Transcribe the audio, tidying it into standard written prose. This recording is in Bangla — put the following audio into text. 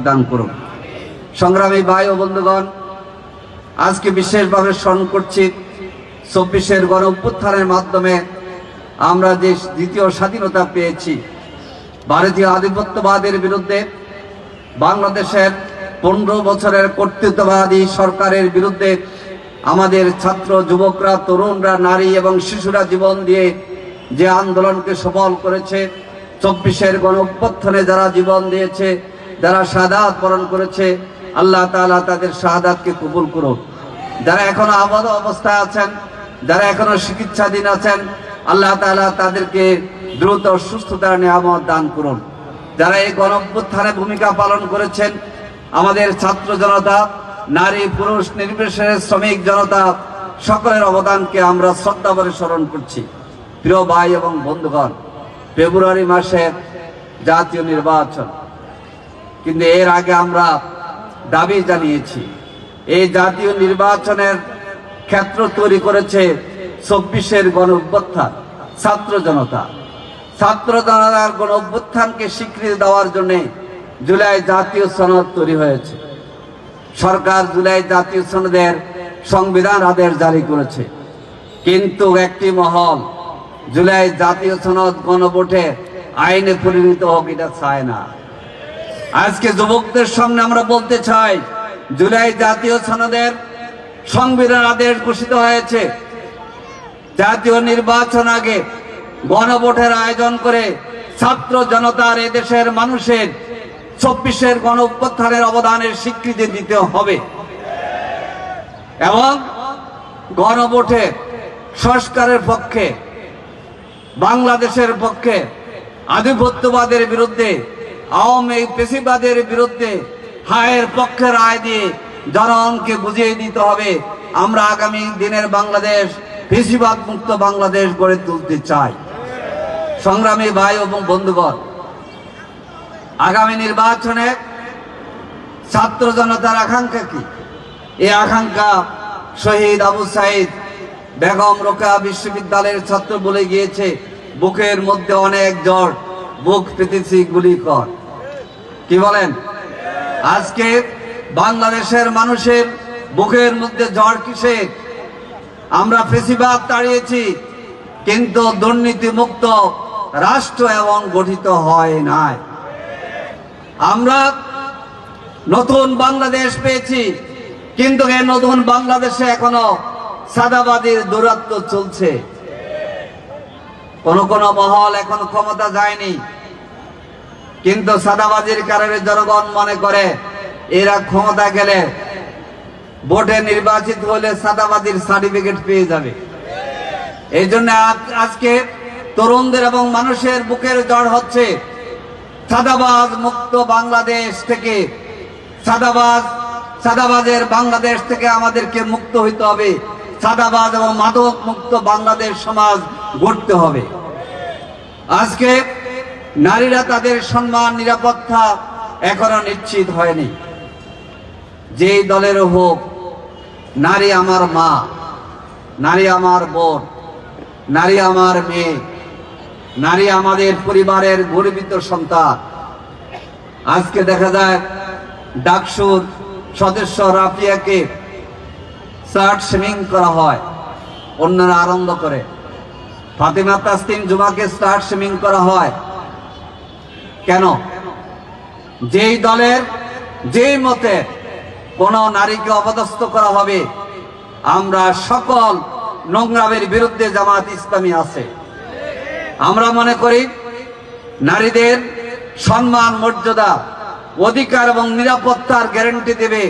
দান করুন। সংগ্রামী ভাই ও বন্ধুগণ, আজকে বিশেষভাবে স্মরণ করছি ২৪-এর গণ অভ্যুত্থানের মাধ্যমে আমরা যে দ্বিতীয় স্বাধীনতা পেয়েছি। ভারতীয় আধিপত্যবাদের বিরুদ্ধে, বাংলাদেশের ১৫ বছরের কর্তৃত্ববাদী সরকারের বিরুদ্ধে আমাদের ছাত্র, যুবকরা, তরুণরা, নারী এবং শিশুরা জীবন দিয়ে যে আন্দোলনকে সফল করেছে, ২৪-এর গণ অভ্যুত্থানে যারা জীবন দিয়েছে, যারা শাহাদাত বরণ করেছে, আল্লাহ তাআলা তাদের শাহাদাতকে কবুল করুন। যারা এখনো আবদ্ধ অবস্থায় আছেন, যারা এখনো চিকিৎসাধীন আছেন, আল্লাহ তাআলা তাদেরকে দ্রুত সুস্থতার নিয়ামত দান করুন। যারা এই গণ অভ্যুত্থানে ভূমিকা পালন করেছেন, আমাদের ছাত্র জনতা, নারী পুরুষ নির্বিশেষে শ্রমিক জনতা, সকলের অবদানকে আমরা শ্রদ্ধা ভরে স্মরণ করছি। প্রিয় ভাই এবং বন্ধুগণ, ফেব্রুয়ারি মাসে জাতীয় নির্বাচন, কিন্তু এর আগে আমরা দাবি জানিয়েছি এই জাতীয় নির্বাচনের ক্ষেত্র তৈরি করেছে ২৪-এর গণ অভ্যুত্থান। ছাত্র জনতার গণ অভ্যুত্থানকে স্বীকৃতি দেওয়ার জন্য জুলাই জাতীয় সনদ তৈরি হয়েছে। সরকার জুলাই জাতীয় সনদের সংবিধান আদেশ জারি করেছে, কিন্তু একটি মহল জুলাই জাতীয় সনদ গণভোটে আইনে পরিণত হোক এটা চায় না। আজকে যুবকদের সামনে আমরা বলতে চাই, জুলাই জাতীয় সনদের সংবিধান আদেশ ঘোষিত হয়েছে। জাতীয় নির্বাচন আগে গণভোটের আয়োজন করে ছাত্র জনতার, এদেশের মানুষের ২৪-এর গণ অভ্যুত্থানের অবদানের স্বীকৃতি দিতে হবে এবং গণভোটে সংস্কারের পক্ষে, বাংলাদেশের পক্ষে, আধিপত্যবাদের বিরুদ্ধে, আওয়ামী পেশিবাদের বিরুদ্ধে হায়ের পক্ষে রায় দিয়ে জনগণকে বুঝিয়ে দিতে হবে আমরা আগামী দিনের বাংলাদেশ পেশিবাদ মুক্ত বাংলাদেশ গড়ে তুলতে চাই। সংগ্রামী ভাই এবং বন্ধুগণ, আগামী নির্বাচনে ছাত্র জনতার আকাঙ্ক্ষা কি? এই আকাঙ্ক্ষা শহীদ আবু সাইদ বেগম রোকেয়া বিশ্ববিদ্যালয়ের ছাত্র বলে গিয়েছে, বুকের মধ্যে অনেক জ্বর, বুক পেতেছি গুলি কর। কি বলেন? আজকে বাংলাদেশের মানুষের বুকের মধ্যে জ্বর কিসে? আমরা ফেসিবাদ তাড়িয়েছি, কিন্তু দুর্নীতি মুক্ত রাষ্ট্র এবং গঠিত হয় নাই। আমরা নতুন বাংলাদেশ পেয়েছি, কিন্তু এই নতুন বাংলাদেশে এখনো সাদাবাদীর দৌরাত্ম্য চলছে। কোন কোন মহল এখন ক্ষমতা যায়নি, কিন্তু সাদাবাজির কারণে জনগণ মনে করে এরা ক্ষমতা গেলে, ভোটে নির্বাচিত হলে সাদাবাজির সার্টিফিকেট পেয়ে যাবে। এই জন্য আজকে তরুণদের এবং মানুষের বুকের জ্বর হচ্ছে। সাদাবাজ মুক্ত বাংলাদেশ থেকে, সাদাবাজের বাংলাদেশ থেকে আমাদেরকে মুক্ত হইতে হবে। সাদাবাজ এবং মাদক মুক্ত বাংলাদেশ সমাজ গড়তে হবে। আজকে নারীরা তাদের সম্মান, নিরাপত্তা এখনো নিশ্চিত হয়নি। যেই দলের হোক, নারী আমার মা, নারী আমার বোন, নারী আমার মেয়ে, নারী আমাদের পরিবারের গর্বিত সন্তান। আজকে দেখা যায় ডাকসুর সদস্য রাফিয়াকে শার্ট শেমিং করা হয়, অন্যরা আনন্দ করে। ফাতেমা তাসলিম জুমাকে শার্ট শেমিং করা হয় কেন? যেই দলের, যেই মতে কোন নারীকে অপদস্থ করা হবে, আমরা সকল নোংরামের বিরুদ্ধে জামাত ইসলামী আছে। আমরা মনে করি নারীদের সম্মান, মর্যাদা, অধিকার এবং নিরাপত্তার গ্যারান্টি দেবে